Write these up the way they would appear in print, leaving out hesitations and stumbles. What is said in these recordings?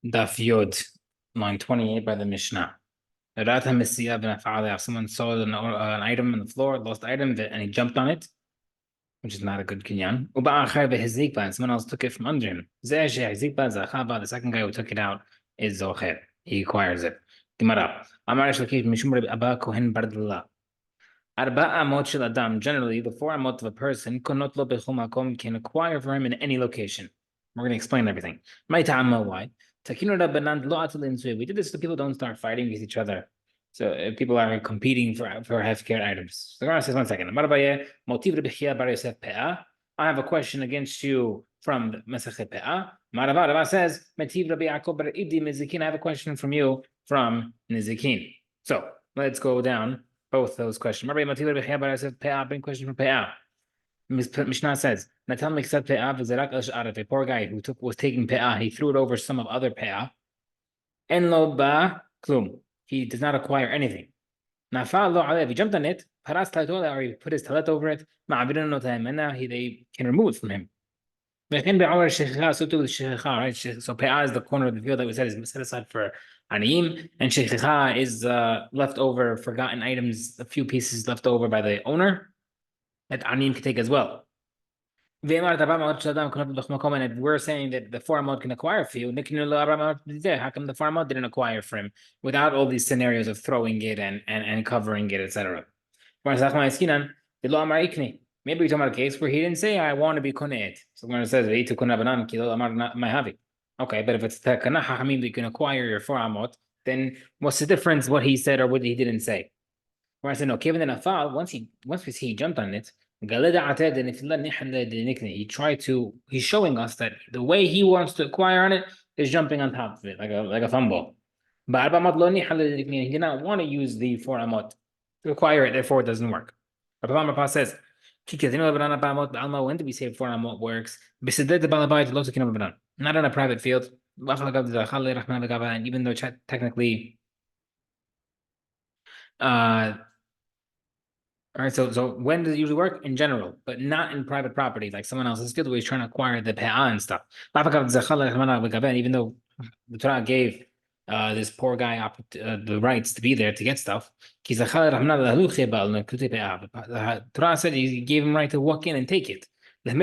Daf Yod, line 28 by the Mishnah. If someone saw an item on the floor, lost the item, and he jumped on it, which is not a good kinyan. And someone else took it from under him. The second guy who took it out is Zocher. He acquires it. Gemara. Generally, the 4 amot of a person can acquire for him in any location. We're going to explain everything. Why? We did this so people don't start fighting with each other. So if people are competing for healthcare items. So the Gemara says, 1 second. I have a question against you from the Mesiah Daf. Rava says, I have a question from you from Nizikin. So let's go down both those questions. Bring question from Pe'ah. Mishnah says, a poor guy who was taking Pe'ah, he threw it over some of other Pe'ah. En lo ba klum. He does not acquire anything. If he jumped on it, or he put his talet over it, they can remove it from him. So Pe'ah is the corner of the field that we said is set aside for Aniyim, and Shechicha is leftover, forgotten items, a few pieces left over by the owner that Aniyim can take as well. And if we're saying that the 4 amot can acquire for you, how come the 4 amot didn't acquire for him without all these scenarios of throwing it and covering it, etc.? Maybe we're talking about a case where he didn't say, I want to be koneh. So when it says, okay, but if it's takana hachamim that you can acquire your 4 amot, then what's the difference what he said or what he didn't say? Where I said, no, given the nafal, once we see he jumped on it, he's showing us that the way he wants to acquire on it is jumping on top of it, like a fumble. But he did not want to use the 4 amot to acquire it, therefore it doesn't work. Rabbi says, when do we say 4 amot works? Not in a private field. And even though technically, all right, so when does it usually work? In general, but not in private property, like someone else's field where he's trying to acquire the pe'ah and stuff. Even though the Torah gave this poor guy the rights to be there to get stuff, the Torah said he gave him right to walk in and take it. But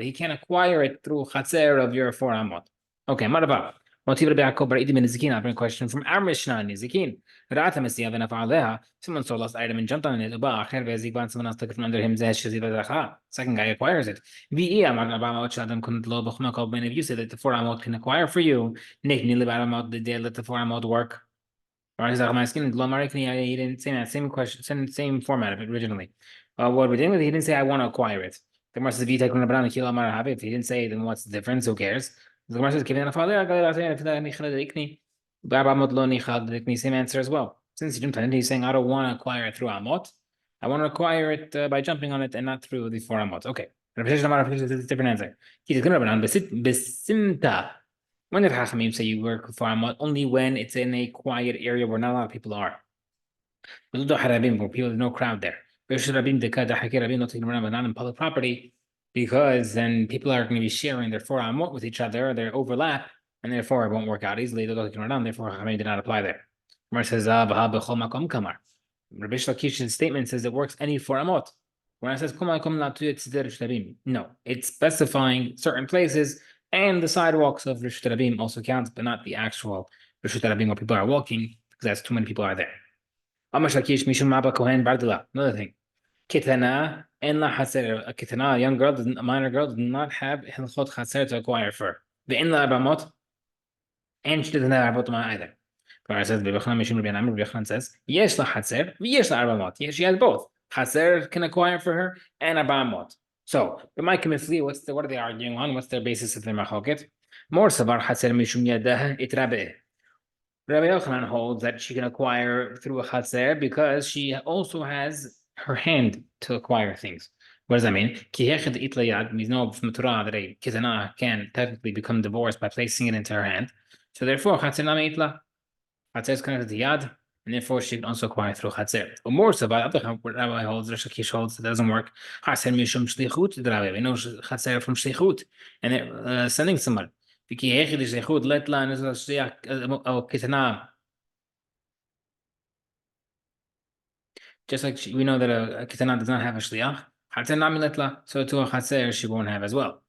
he can't acquire it through chatzer of your 4 amot. Okay, Marava. I'll bring a question from our Mishnah, Nizikin. Someone saw a lost item and jumped on it. Someone else took it from under him. Second guy acquires it. If you say that the 4 amot can acquire for you, let the 4 amot work. He didn't say that same question, same format of it originally. What we're doing with it, he didn't say I want to acquire it. The Gemara says, if he didn't say, then what's the difference? Who cares? The Gemara says, same answer as well. Since he jumped on it, he's saying, I don't want to acquire it through amot. I want to acquire it by jumping on it and not through the 4 amot. Okay. Different answer. When did Chachamim say you work with 4 amot? Only when it's in a quiet area where not a lot of people are. Where there's no crowd there. Not in public property, because then people are going to be sharing their 4 amot with each other, they overlap, and therefore it won't work out easily. Therefore, Chachamim did not apply there. Gemara says, Rabbi Shlakish's statement says it works any 4 amot. When it says, no, it's specifying certain places, and the sidewalks of Rishut Rabim also counts, but not the actual Rishut Rabim where people are walking, because that's too many people are there. Another thing. Kitana and la chaser. A kitana, a minor girl, does not have hilchot chaser to acquire for. The in la abamot, and she doesn't have abamot either. Gemara says, Rabbi says, yesh la chaser, yesh la abamot. Yes, she has both. Chaser can acquire for her, and abamot. So, what are they arguing on? What's their basis of their machoket? More savar chaser mishum yadah it rabbe. Rabbi Yochanan holds that she can acquire through a chaser because she also has her hand to acquire things. What does that mean? We know from the Torah that a kitana can technically become divorced by placing it into her hand. So therefore, chaser name itla. Chaser is connected to yad, and therefore she can also acquire through chaser. Or more so, but other Rabbi holds, Rish Lakish holds, it doesn't work. Chaser mishum shlichut. We know chaser from shlichut, and sending someone. Just like we know that a ketana does not have a shliach, so to a chatzer she won't have as well.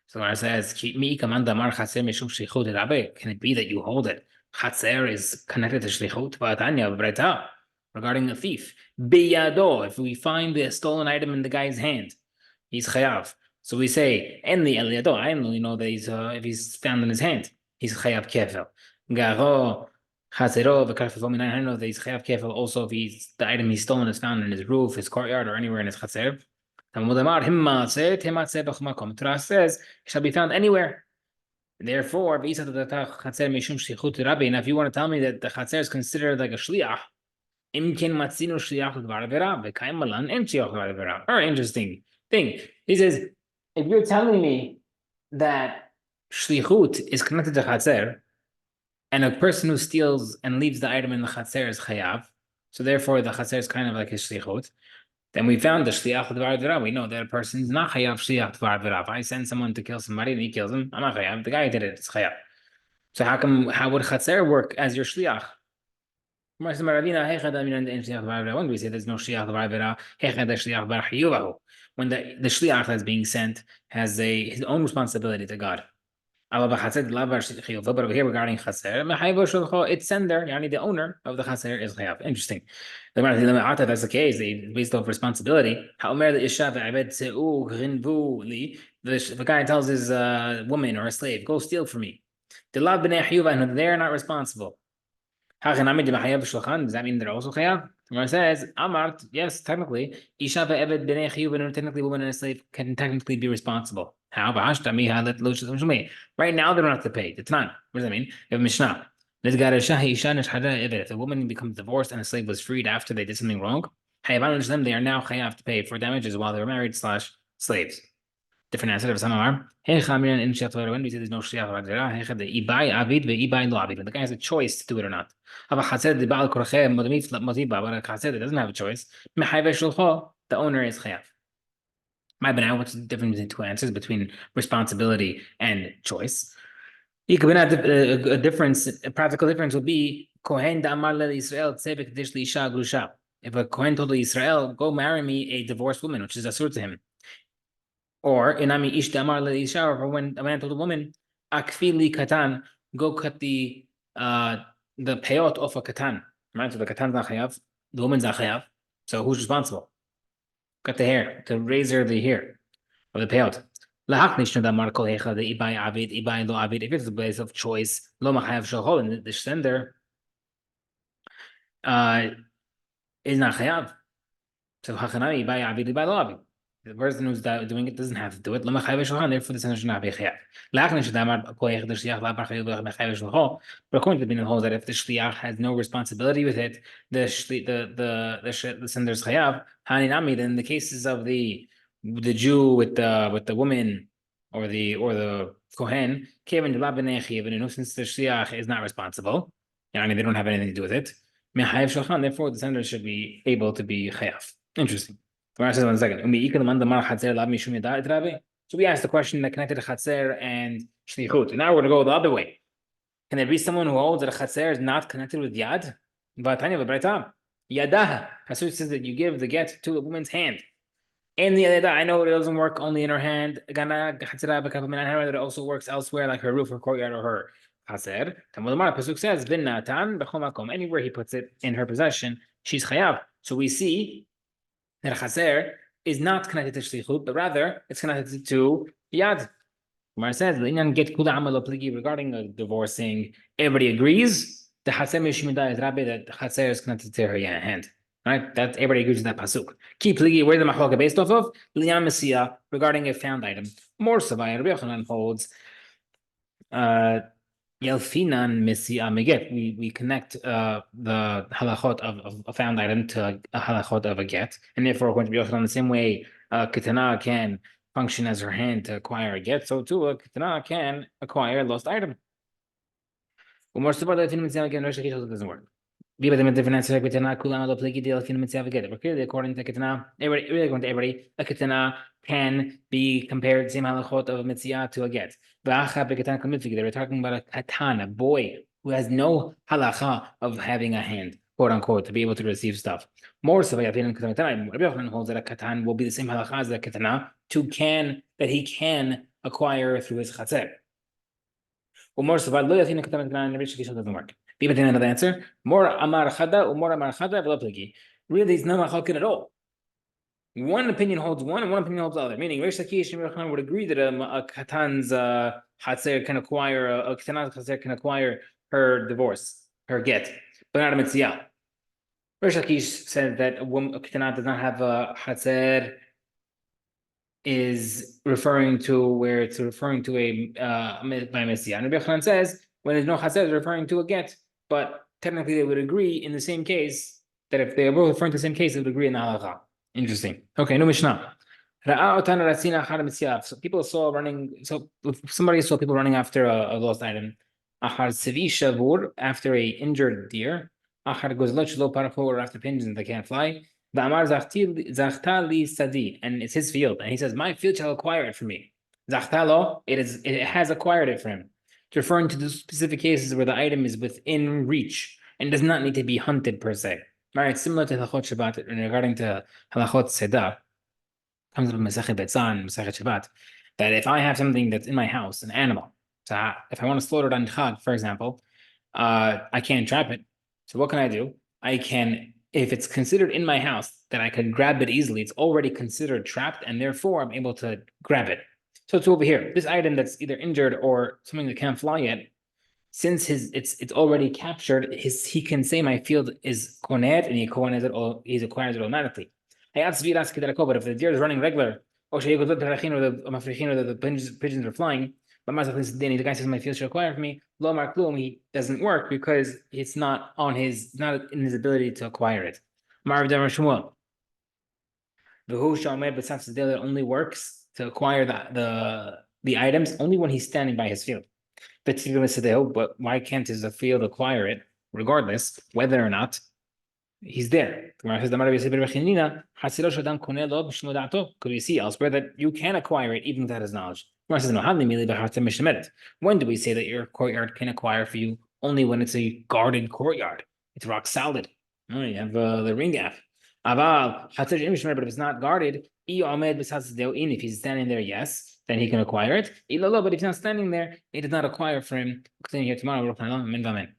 So when it says, can it be that you hold it? Chatzer is connected to shlichut, regarding a thief. Biyado, if we find a stolen item in the guy's hand, he's chayav. So we say, en the eliyado, I only know that if he's found in his hand, he's chayav kefel. Garo, chatzero, v'karfefom, I know that he's chayav kefel also if the item he's stolen is found in his roof, his courtyard, or anywhere in his chatzer. Torah says it shall be found anywhere. Therefore, if you want to tell me that the chatzer is considered like a shliach, or interesting thing. He says, if you're telling me that shlichut is connected to chatzer, and a person who steals and leaves the item in the chatzer is chayav, so therefore the chatzer is kind of like his shlichut. Then we found the shliach dvar v'ra. We know that a person is not chayav shliach dvar v'ra. If I send someone to kill somebody and he kills him, I'm not chayav. The guy who did it is chayav. So how would chatzer work as your shliach? When do we say there's no shliach dvar v'ra? When the shliach that's being sent has his own responsibility to God. But over here regarding chaser, its sender, yani the owner of the chaser is chayav. Interesting. That's the case, based off responsibility. The guy tells his woman or a slave, go steal for me. And they're not responsible. Does that mean they're also chayav? It says, Amart, yes, technically, Isha ve'eved b'nei chiyuv, technically, woman and a slave can technically be responsible. How? Right now, they don't have to pay. The Tanan. What does that mean? You have Mishnah. If a woman becomes divorced and a slave was freed after they did something wrong, they are now chayav to pay for damages while they were married / slaves. Different answer of Samar. When we say there's no shliach, the guy has a choice to do it or not. But a chaser that doesn't have a choice, the owner is chayav. What's the difference between two answers, between responsibility and choice? A practical difference would be Kohen Damar Israel Isha. If a Kohen told Israel, go marry me a divorced woman, which is asur to him. Or Inami Ish Damar Isha, or when a man told a woman, Akfili Katan, go cut the payot off a katan. Right? So the katan's not chayav, the woman's not chayav. So who's responsible? Cut the hair, to razor the hair of the payot. If it's a place of choice, lo machayav shalchol, and the sender is not chayav. So hachanami ibai avid ibai lo avid. The person who's doing it doesn't have to do it. Therefore, the sender should not be chayav. But according to the Binin holds that if the shliach has no responsibility with it, the sender's chayav. Then in the cases of the Jew with the woman or the kohen, since the shliach is not responsible, and they don't have anything to do with it, therefore the sender should be able to be chayav. Interesting. Says 1 second. So we asked the question that connected to chatzer and shlichut. Now we're going to go the other way. Can there be someone who holds that a chatzer is not connected with yad? Yadaha. Pasuk says that you give the get to a woman's hand. And the other, I know it doesn't work only in her hand. It also works elsewhere, like her roof, her courtyard, or her chatzer. Pasuk says, anywhere he puts it in her possession, she's chayav. So we see that chaser is not connected to shlichut, but rather it's connected to yad. Gemara says regarding divorcing, everybody agrees. The chaser mishmidah is rabbi that chaser is connected to her hand. Right? That everybody agrees with that pasuk. Key pligi, where the machloka based off of? Liyan Mesiah regarding a found item. More Savai Rabbi Yochanan holds. Yelfinan Mesiah Meget. We connect the halachot of a found item to a halachot of a get, and therefore, according to Yochanan, the same way ketana can function as her hand to acquire a get, so too a ketana can acquire a lost item. It doesn't work. Be with them a different answer. Ketana kulam lo pligi deal can mitzvah together. But clearly, according to Ketana, everybody, really according to everybody, a Ketana can be compared same halachot of a mitzvah to a get. V'acha beketana kol mitzvah. We're talking about a Ketana, a boy who has no halacha of having a hand, quote unquote, to be able to receive stuff. More so, Rabbi Yochanan holds that a Katan will be the same halacha as a Ketana that he can acquire through his chatzir. Or more so, doesn't work. People didn't know the answer. More amar chada or more amar chada v'lapligi. Really, it's not machalkin at all. One opinion holds one, and one opinion holds the other. Meaning, Reish Lakish and Yochanan would agree that a katan's hatzer can acquire a katan's hatzer can acquire her divorce, her get, but not a mitzvah. Reish Lakish said that a katana does not have a hatzer is referring to where it's referring to a by mitzvah. And Rabbi Yochanan says when there's no hatzer, it's referring to a get. But technically, they would agree in the same case that if they are both referring to the same case, they would agree in the halacha. Interesting. Okay, no Mishnah. So people saw running. So somebody saw people running after a lost item. After a injured deer. Or after pigeons that can't fly. And it's his field, and he says, "My field shall acquire it for me." It has acquired it for him. It's referring to the specific cases where the item is within reach and does not need to be hunted per se. All right, similar to halachot Shabbat regarding to halachot Seder, comes from Masechet Betzan, Masechet Shabbat, that if I have something that's in my house, an animal, so if I want to slaughter it on Chag, for example, I can't trap it. So what can I do? I can, if it's considered in my house that I could grab it easily, it's already considered trapped, and therefore I'm able to grab it. So it's over here. This item that's either injured or something that can't fly yet, since it's already captured, he can say my field is konet and he acquires it automatically. But if the deer is running regular, or the pigeons are flying, but the guy says my field should acquire for me, lo mar klum, he doesn't work because it's not in his ability to acquire it. Marav Damar Shmuel. That only works to acquire the items only when he's standing by his field. But why can't his field acquire it regardless, whether or not he's there? Could we see elsewhere that you can acquire it even without his knowledge? When do we say that your courtyard can acquire for you? Only when it's a guarded courtyard. It's rock solid. Oh, you have the ring gap. But if it's not guarded, if he's standing there, yes, then he can acquire it. But if he's not standing there, it does not acquire for him. Continue here tomorrow.